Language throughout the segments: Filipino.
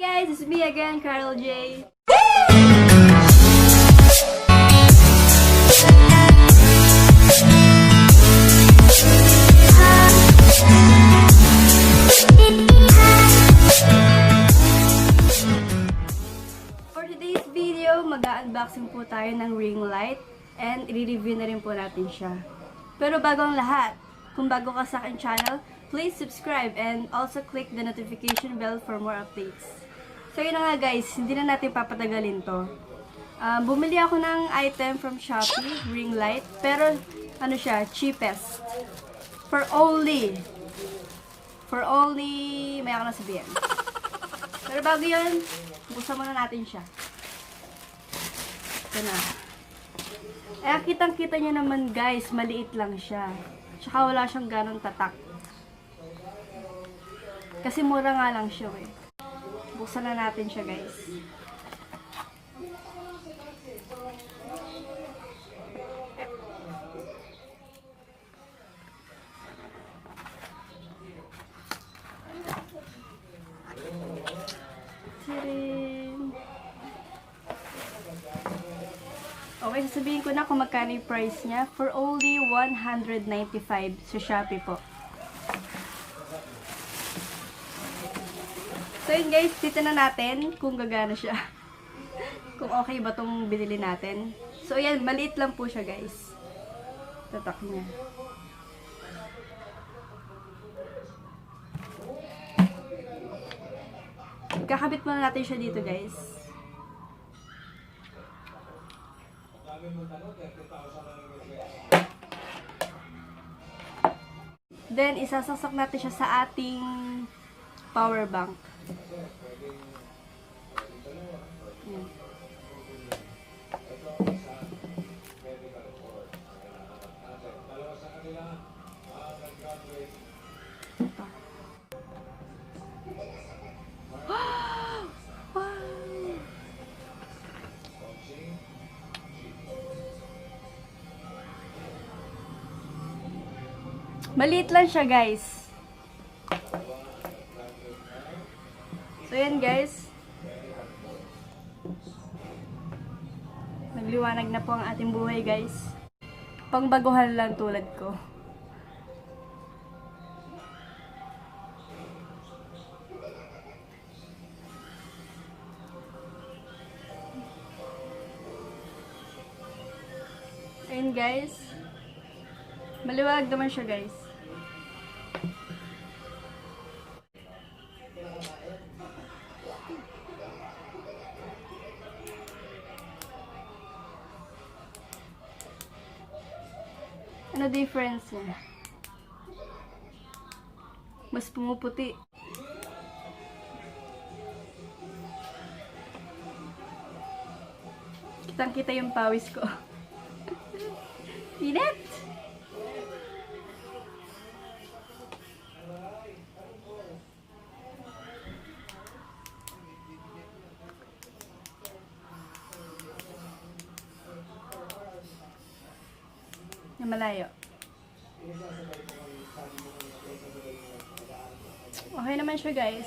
guys, it's me again, Carol J. For today's video, mag-unboxing po tayo ng ring light and i-review na rin po natin siya. Pero bago ang lahat, kung bago ka sa aking channel, please subscribe and also click the notification bell for more updates. So yun na nga guys, hindi na natin papatagalin to. Bumili ako ng item from Shopee, ring light, pero ano siya, cheapest. For only, may ako na sabihin. Pero bago yun, buksan muna natin siya. Ito na. Eh, kitang-kita nyo naman guys, maliit lang siya. Tsaka wala siyang ganong tatak. Kasi mura nga lang siya eh. Buksan na natin siya guys. Okay, sasabihin ko na kung magkano yung price niya. For only 195 sa Shopee po. So yun guys, tita na natin kung gagana siya. Kung okay ba itong binili natin. So yan, maliit lang po siya guys. Tatak niya. Kakabit muna natin siya dito guys. Then, isasaksak natin siya sa ating power bank. Yan. Maliit lang siya, guys. So, yan, guys. Nagliwanag na po ang ating buhay, guys. Pangbaguhan lang tulad ko. Ayun, guys. Maliwanag naman siya, guys. Ano difference niya? Mas pumuputi. Kitang-kita yung pawis ko. Init! Malayo. Okay naman siya guys.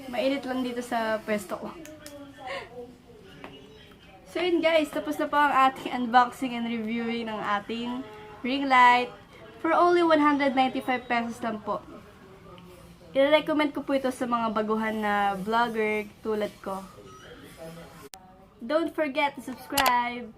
Mainit lang dito sa pwesto ko. So yun guys, tapos na po ang ating unboxing and reviewing ng ating ring light. For only 195 pesos lang po. I-recommend ko po ito sa mga baguhan na vlogger tulad ko. Don't forget to subscribe!